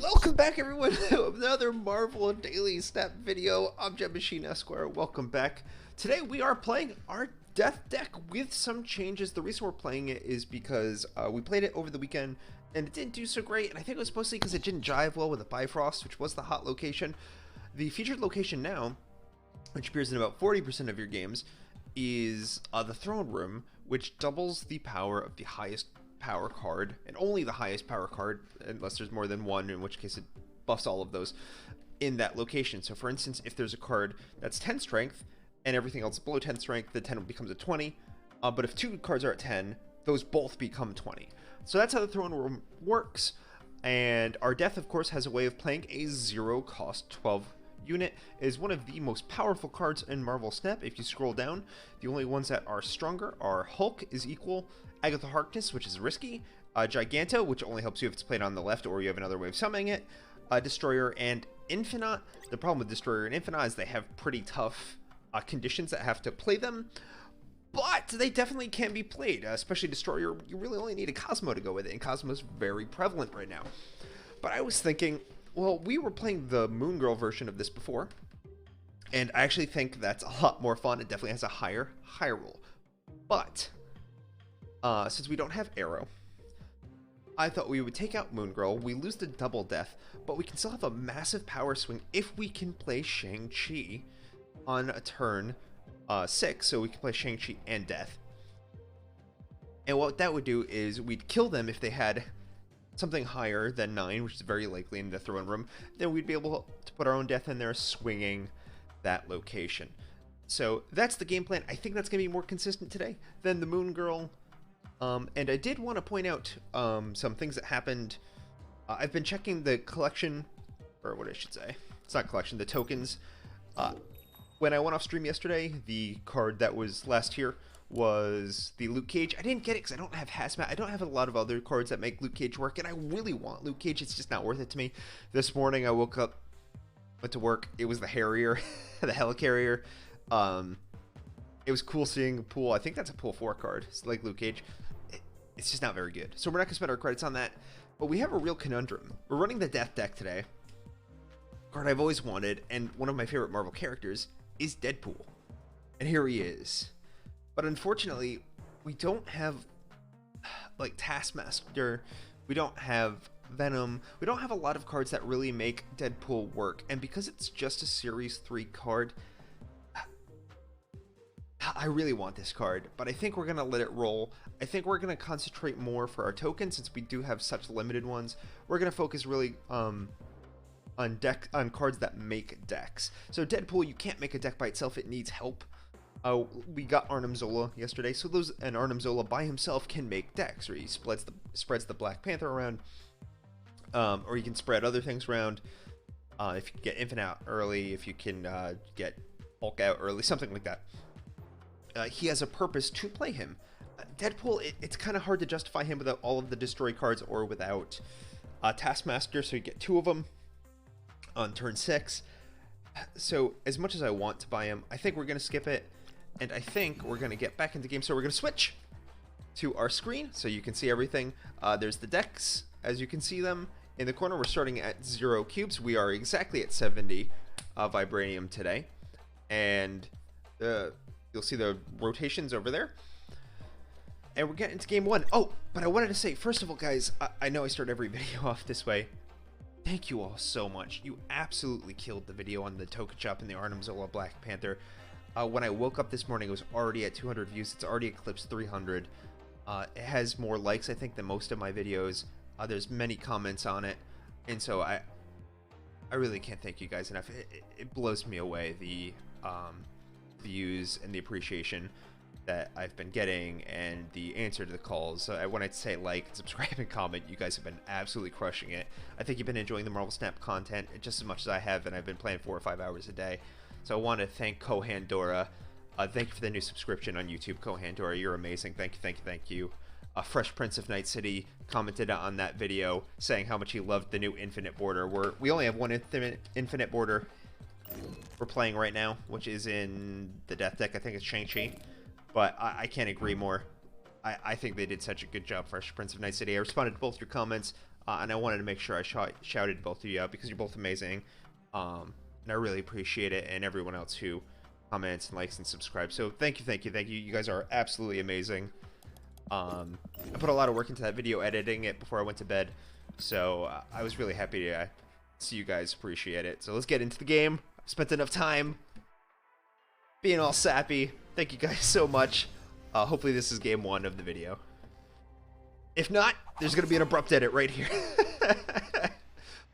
Welcome back, everyone, to another Marvel Daily Snap video. I'm GemmachineEsq. Welcome back. Today we are playing our Death deck with some changes. The reason we're playing it is because we played it over the weekend and it didn't do so great, and I think it was mostly because it didn't jive well with the Bifrost, which was the hot location. The featured location now, which appears in about 40% of your games, is the Throne Room, which doubles the power of the highest power card, and only the highest power card, unless there's more than one, in which case it buffs all of those in that location. So for instance, if there's a card that's 10 strength and everything else below 10 strength, the 10 becomes a 20, but if two cards are at 10, those both become 20. So that's how the Throne Room works. And our Death, of course, has a way of playing a 0 cost 12 unit. It is one of the most powerful cards in Marvel Snap. If you scroll down, the only ones that are stronger are Hulk is equal, Agatha Harkness, which is risky, Giganto, which only helps you if it's played on the left or you have another way of summoning it, Destroyer, and Infinite. The problem with Destroyer and Infinite is they have pretty tough conditions that have to play them, but they definitely can be played, especially Destroyer. You really only need a Cosmo to go with it, and Cosmo's very prevalent right now. But I was thinking, well, we were playing the Moon Girl version of this before, and I actually think that's a lot more fun. It definitely has a higher roll. But since we don't have Arrow, I thought we would take out Moon Girl. We lose the double death, but we can still have a massive power swing if we can play Shang-Chi on a turn 6, so we can play Shang-Chi and Death. And what that would do is we'd kill them if they had something higher than 9, which is very likely in the Throne Room. Then we'd be able to put our own Death in there, swinging that location. So that's the game plan. I think that's going to be more consistent today than the Moon Girl. And I did want to point out some things that happened. I've been checking the collection, or what I should say, it's not collection, the tokens. When I went off stream yesterday, the card that was last here was the Luke Cage. I didn't get it because I don't have Hazmat. I don't have a lot of other cards that make Luke Cage work, and I really want Luke Cage. It's just not worth it to me. This morning I woke up, went to work. It was the Harrier, the Helicarrier. It was cool seeing a pool. I think that's a pool 4 card. It's like Luke Cage. It's just not very good. So we're not going to spend our credits on that. But we have a real conundrum. We're running the Death deck today. Card I've always wanted, and one of my favorite Marvel characters is Deadpool. And here he is. But unfortunately, we don't have like Taskmaster. We don't have Venom. We don't have a lot of cards that really make Deadpool work. And because it's just a Series 3 card, I really want this card, but I think we're going to let it roll. I think we're going to concentrate more for our tokens since we do have such limited ones. We're going to focus really on cards that make decks. So Deadpool, you can't make a deck by itself. It needs help. We got Arnim Zola yesterday, so Arnim Zola by himself can make decks, or he spreads the Black Panther around, or you can spread other things around. If you can get Infinite out early, if you can get Hulk out early, something like that. He has a purpose to play him. Deadpool, it's kind of hard to justify him without all of the Destroy cards or without Taskmaster, so you get 2 of them on turn 6. So as much as I want to buy him, I think we're going to skip it, and I think we're going to get back into the game. So we're going to switch to our screen so you can see everything. There's the decks, as you can see them. In the corner, we're starting at 0 cubes. We are exactly at 70 Vibranium today, and you'll see the rotations over there. And we're getting into game 1. Oh, but I wanted to say, first of all, guys, I know I start every video off this way. Thank you all so much. You absolutely killed the video on the Token Shop and the Arnim Zola Black Panther. When I woke up this morning, it was already at 200 views. It's already eclipsed 300. It has more likes, I think, than most of my videos. There's many comments on it. And so I really can't thank you guys enough. It blows me away, the views and the appreciation that I've been getting and the answer to the calls. So when I say like, subscribe, and comment, you guys have been absolutely crushing it. I think you've been enjoying the Marvel Snap content just as much as I have, and I've been playing 4 or 5 hours a day. So I want to thank Kohandora. Thank you for the new subscription on YouTube, Kohandora. You're amazing. Thank you. Fresh Prince of Night City commented on that video saying how much he loved the new Infinite border. We only have one Infinite border we're playing right now, which is in the Death deck. I think it's Shang-Chi, but I can't agree more. I think they did such a good job, Fresh Prince of Night City. I responded to both your comments. and I wanted to make sure I shouted both of you out because you're both amazing, and I really appreciate it, and everyone else who comments and likes and subscribes. So thank you, thank you, thank you. You guys are absolutely amazing. I put a lot of work into that video, editing it before I went to bed, so I was really happy to see you guys appreciate it. So let's get into the game. I've spent enough time being all sappy. Thank you guys so much. Hopefully this is game 1 of the video. If not, there's gonna be an abrupt edit right here.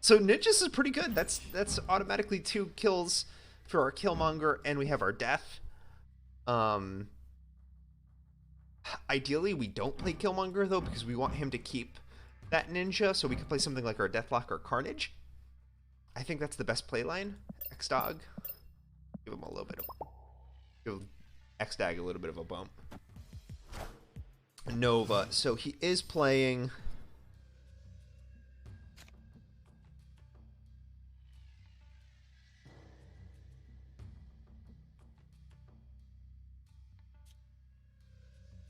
So Ninjas is pretty good. That's automatically 2 kills for our Killmonger, and we have our death. Ideally, we don't play Killmonger, though, because we want him to keep that ninja, so we could play something like our Deathlock or Carnage. I think that's the best playline. X-Dog. Give him a little bit of... Give X-Dag a little bit of a bump. Nova. So he is playing...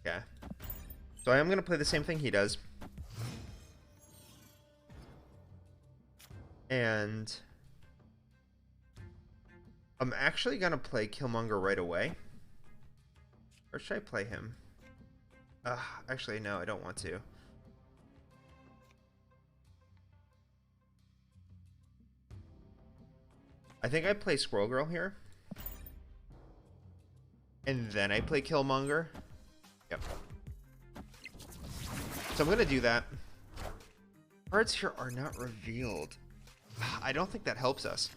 Okay. So I am going to play the same thing he does. And I'm actually going to play Killmonger right away. Or should I play him? Actually, no, I don't want to. I think I play Squirrel Girl here. And then I play Killmonger. Yep. So I'm going to do that. Cards here are not revealed. I don't think that helps us.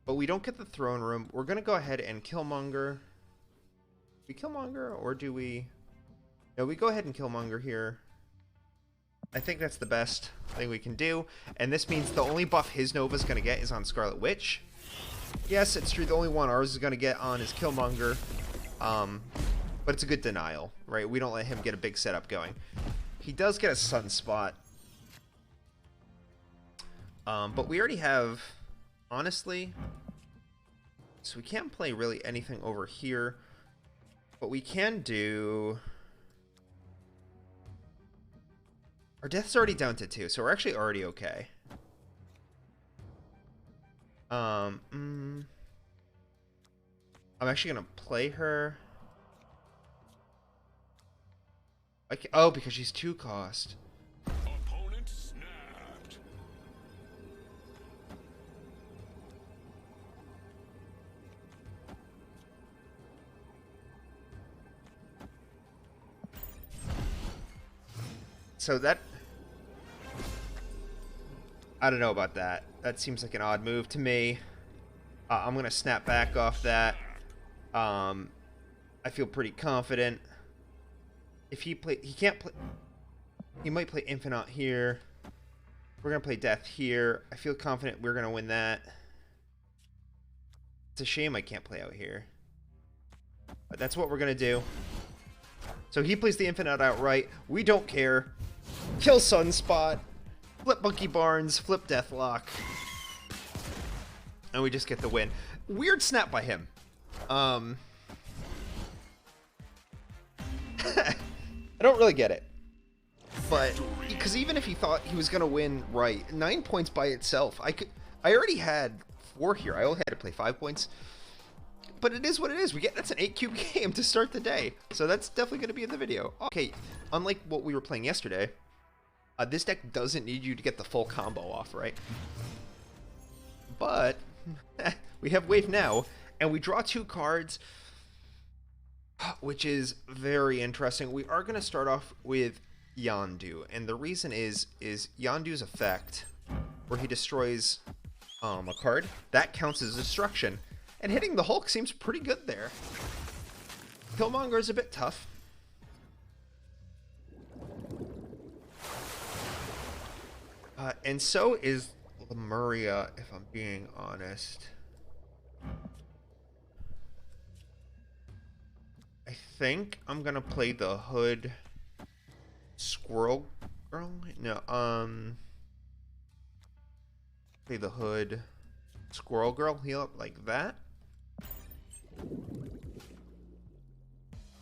But we don't get the throne room. We're going to go ahead and Killmonger. Do we Killmonger or do we... No, we go ahead and Killmonger here. I think that's the best thing we can do. And this means the only buff his Nova's going to get is on Scarlet Witch. Yes, it's true. The only one ours is going to get on is Killmonger. But it's a good denial, right? We don't let him get a big setup going. He does get a Sunspot. But we already have... Honestly, so we can't play really anything over here, but we can do... Our death's already down to 2, so we're actually already okay. I'm actually gonna play her. Oh, because she's 2 cost. Opponent snapped. So that... I don't know about that. That seems like an odd move to me. I'm going to snap back off that. I feel pretty confident. If he can't play... He might play Infinite here. We're going to play Death here. I feel confident we're going to win that. It's a shame I can't play out here. But that's what we're going to do. So he plays the Infinite outright. We don't care. Kill Sunspot. Flip Monkey Barnes. Flip Deathlock. And we just get the win. Weird snap by him. I don't really get it. But, because even if he thought he was going to win right, 9 points by itself, I already had 4 here. I only had to play 5 points. But it is what it is. That's an 8-cube game to start the day. So that's definitely going to be in the video. Okay, unlike what we were playing yesterday, this deck doesn't need you to get the full combo off, right? But we have Wave now, and we draw 2 cards, which is very interesting. We are going to start off with Yondu, and the reason is Yondu's effect, where he destroys a card, that counts as destruction. And hitting the Hulk seems pretty good there. Killmonger is a bit tough. And so is Lemuria, if I'm being honest. I think I'm gonna play the Hood Squirrel Girl. No, play the Hood. Squirrel Girl heal up like that.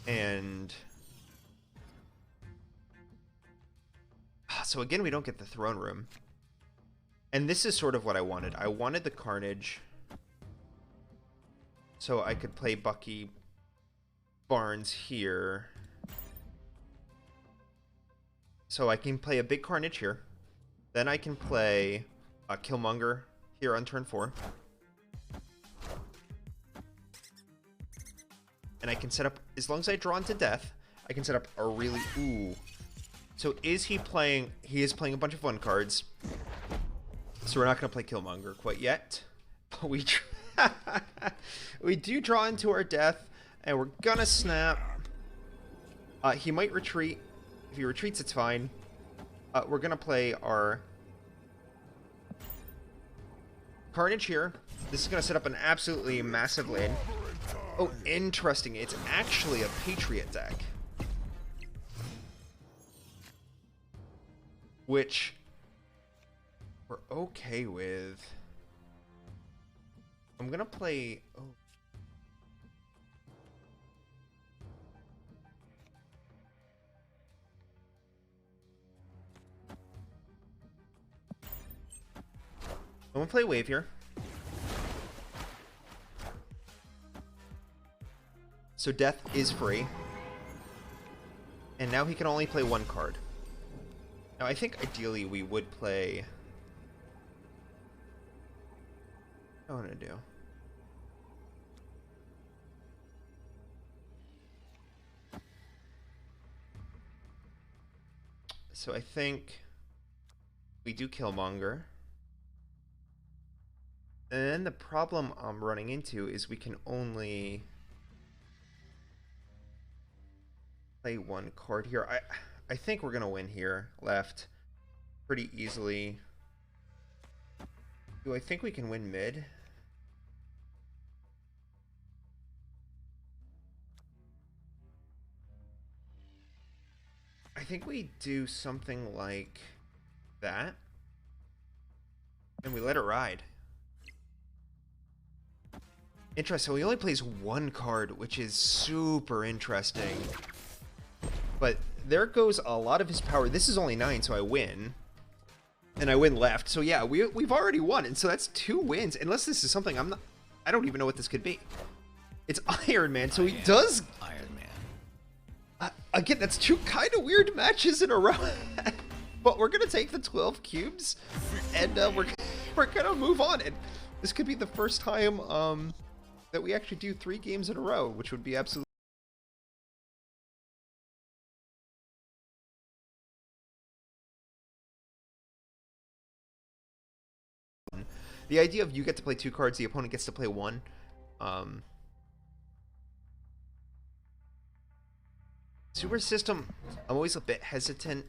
And so again, we don't get the throne room. And this is sort of what I wanted. I wanted the Carnage so I could play Bucky Barnes here. So I can play a big Carnage here. Then I can play a Killmonger here on turn 4. And I can set up, as long as I draw into death, I can set up a really... Ooh. So is he playing... He is playing a bunch of 1 cards. So we're not going to play Killmonger quite yet. But we... we do draw into our death. And we're going to snap. He might retreat. If he retreats, it's fine. We're going to play our Carnage here. This is going to set up an absolutely massive lane. Oh, interesting. It's actually a Patriot deck. Which we're okay with. I'm going to play... Oh. I'm going to play Wave here. So death is free. And now he can only play 1 card. Now I think ideally we would play... What do I want to do? So I think we do Killmonger. And then the problem I'm running into is we can only play 1 card here. I think we're going to win here, left, pretty easily. Do I think we can win mid? I think we do something like that. And we let it ride. Interesting. So he only plays 1 card, which is super interesting. But there goes a lot of his power. This is only 9, so I win. And I win left. So yeah, we've already won. And so that's 2 wins. Unless this is something I don't even know what this could be. It's Iron Man, so he does... Iron Man. Again, that's 2 kind of weird matches in a row. But we're going to take the 12 cubes. And we're going to move on. And this could be the first time that we actually do 3 games in a row, which would be absolutely... The idea of you get to play 2 cards, the opponent gets to play 1. Super System, I'm always a bit hesitant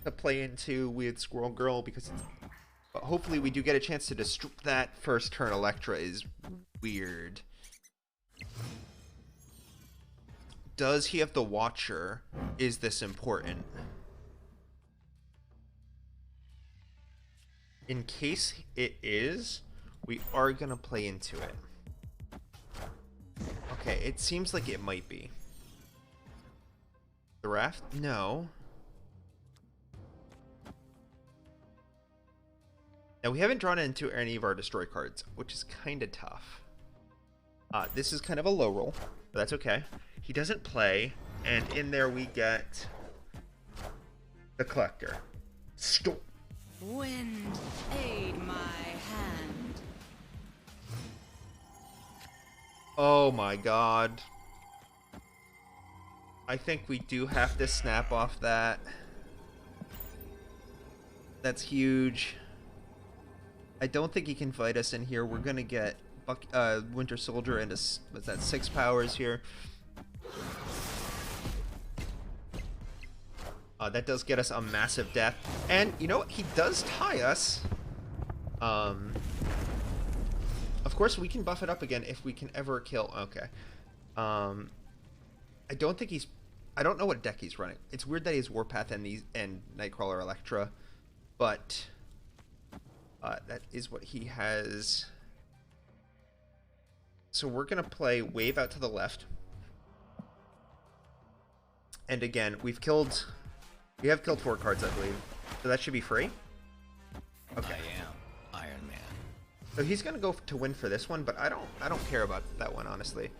to play into with Squirrel Girl because but hopefully we do get a chance to destroy that first turn. Electra is weird. Does he have the Watcher? Is this important? In case it is, we are gonna play into it. Okay, it seems like it might be. The raft? No. Now we haven't drawn into any of our destroy cards, which is kind of tough. This is kind of a low roll, but that's okay. He doesn't play, and in there we get the Collector. Stop. Wind, aid my hand. Oh my god. I think we do have to snap off that. That's huge. I don't think he can fight us in here. We're gonna get Winter Soldier into, what's that, 6 powers here. That does get us a massive death. And, you know what? He does tie us. Of course, we can buff it up again if we can ever kill... Okay. I don't think he's... I don't know what deck he's running. It's weird that he has Warpath and Nightcrawler Elektra. But... that is what he has. So we're going to play Wave out to the left. And again, we have killed 4 cards, I believe. So that should be free. Okay. I am Iron Man. So he's going to go to win for this one, but I don't care about that one, honestly.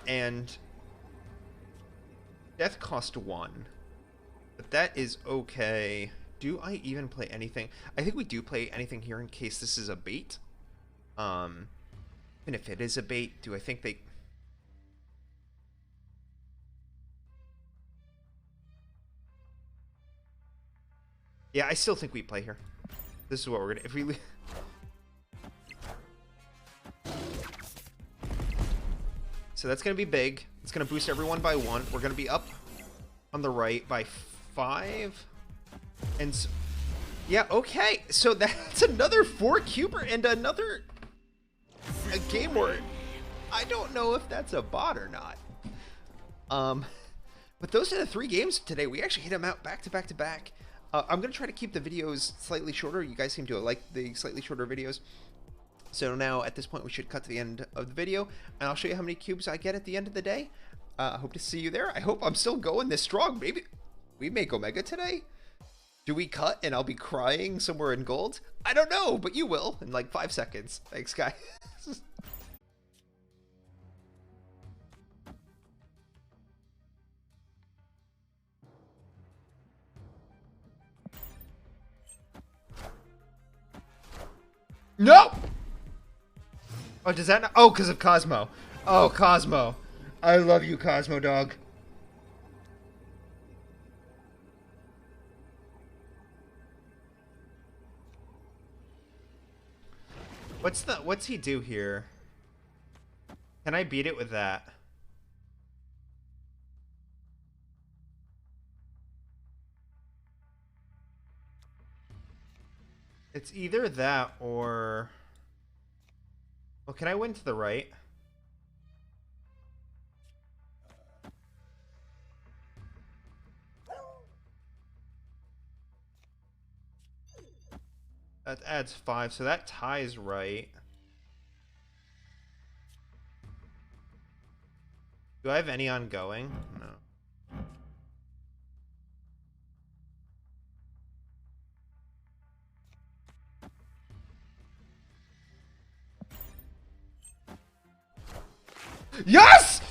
And death cost 1. But that is okay. Do I even play anything? I think we do play anything here in case this is a bait. And if it is a bait, do I think they... Yeah, I still think we play here. This is what we're gonna... If we... So that's gonna be big. It's gonna boost everyone by 1. We're gonna be up on the right by 5. And so, yeah, okay. So that's another 4 cuber and another a game where I don't know if that's a bot or not. But those are the 3 games today. We actually hit them out back to back to back. I'm gonna try to keep the videos slightly shorter. You guys seem to like the slightly shorter videos. So now at this point we should cut to the end of the video, and I'll show you how many cubes I get at the end of the day. I hope to see you there. I hope I'm still going this strong. Maybe we make Omega today. Do we cut and I'll be crying somewhere in gold? I don't know, but you will in like 5 seconds. Thanks, guys. No! Oh, does that not? Oh, because of Cosmo. Oh, Cosmo. I love you, Cosmo dog. What's he do here? Can I beat it with that? It's either that or... Well, can I win to the right? That adds 5, so that ties right. Do I have any ongoing? No. Yes!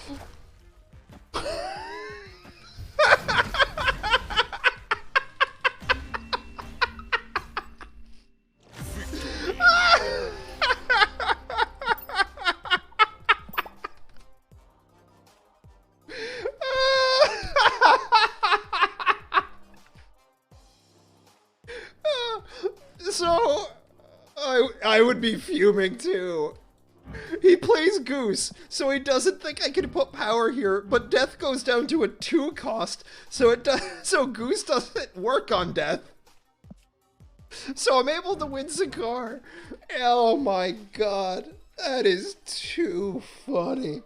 So, I would be fuming too. He plays Goose, so he doesn't think I can put power here, but Death goes down to a 2 cost, so so Goose doesn't work on Death. So I'm able to win Zakar. Oh my god. That is too funny.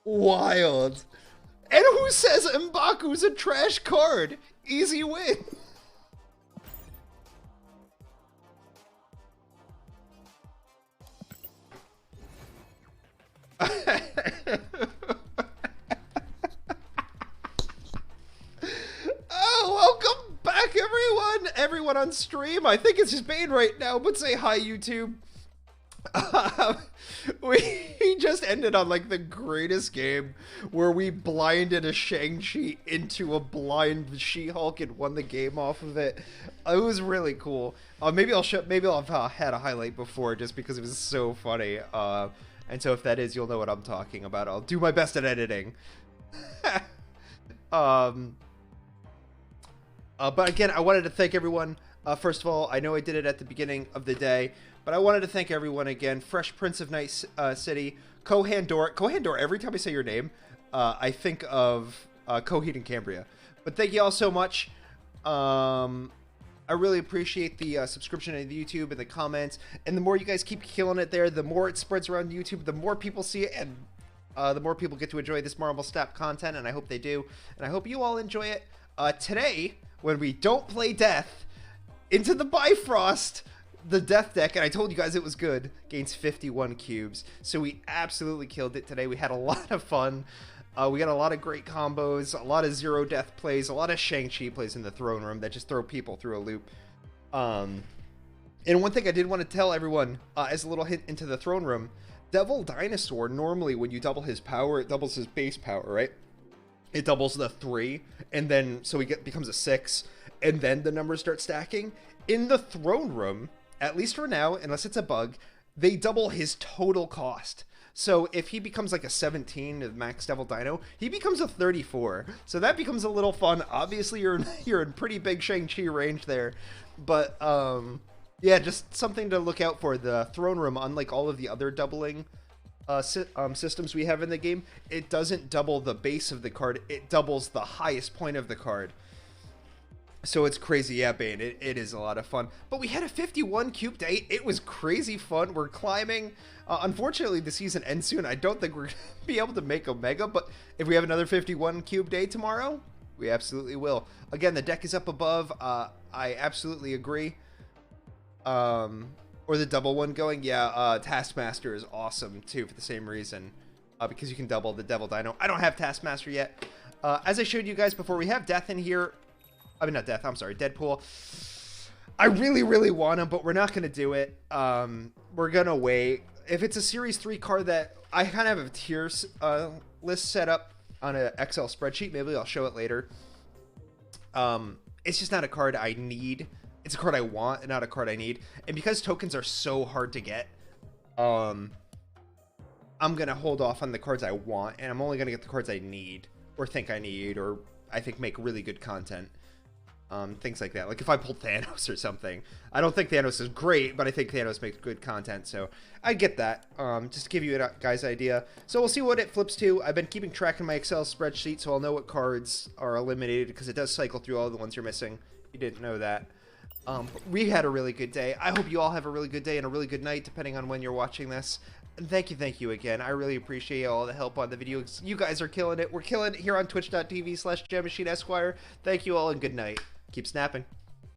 Wild. And who says M'Baku's a trash card? Easy win. Oh, welcome back, everyone on stream. I think it's just Bane right now, but say hi, YouTube. We just ended on like the greatest game where we blinded a Shang-Chi into a blind She-Hulk and won the game off of it. It was really cool. Maybe I'll have had a highlight before just because it was so funny. And so if that is, you'll know what I'm talking about. I'll do my best at editing. But again, I wanted to thank everyone. First of all, I know I did it at the beginning of the day, but I wanted to thank everyone again. Fresh Prince of Night City, Kohandor. Kohandor, every time I say your name, I think of Coheed and Cambria. But thank you all so much. I really appreciate the subscription to the YouTube and the comments. And the more you guys keep killing it there, the more it spreads around YouTube, the more people see it, and the more people get to enjoy this Marvel Snap content, and I hope they do. And I hope you all enjoy it. Today, when we don't play Death, into the Bifrost, the death deck, and I told you guys it was good, gains 51 cubes. So we absolutely killed it today. We had a lot of fun. We got a lot of great combos, a lot of zero death plays, a lot of Shang-Chi plays in the throne room that just throw people through a loop. And one thing I did want to tell everyone, as a little hint into the throne room, Devil Dinosaur, normally when you double his power, it doubles his base power, right? It doubles the 3, and then, so he becomes a 6, and then the numbers start stacking. In the throne room, at least for now, unless it's a bug, they double his total cost. So if he becomes like a 17 of max Devil Dino, he becomes a 34. So that becomes a little fun. Obviously, you're in pretty big Shang-Chi range there. But, yeah, just something to look out for. The throne room, unlike all of the other doubling systems we have in the game, it doesn't double the base of the card. It doubles the highest point of the card. So it's crazy. Yeah, Bane, it is a lot of fun. But we had a 51 cube day. It was crazy fun. We're climbing. Unfortunately, the season ends soon. I don't think we're going to be able to make Omega, but if we have another 51 cube day tomorrow, we absolutely will. Again, the deck is up above. I absolutely agree. Or the double one going. Yeah, Taskmaster is awesome, too, for the same reason. Because you can double the Devil Dino. I don't have Taskmaster yet. As I showed you guys before, we have Death in here. I mean, not Death, I'm sorry, Deadpool. I really, really want him, but we're not going to do it. We're going to wait. If it's a Series 3 card that I kind of have a tiers list set up on an Excel spreadsheet, maybe I'll show it later. It's just not a card I need. It's a card I want and not a card I need. And because tokens are so hard to get, I'm going to hold off on the cards I want, and I'm only going to get the cards I need, or think I need, or I think make really good content. Things like that. Like if I pulled Thanos or something. I don't think Thanos is great, but I think Thanos makes good content, so I get that. Just to give you guys an idea. So we'll see what it flips to. I've been keeping track in my Excel spreadsheet, so I'll know what cards are eliminated, because it does cycle through all the ones you're missing. You didn't know that. We had a really good day. I hope you all have a really good day and a really good night, depending on when you're watching this. And thank you again. I really appreciate all the help on the videos. You guys are killing it. We're killing it here on twitch.tv/GemmachineEsq. Thank you all and good night. Keep snapping.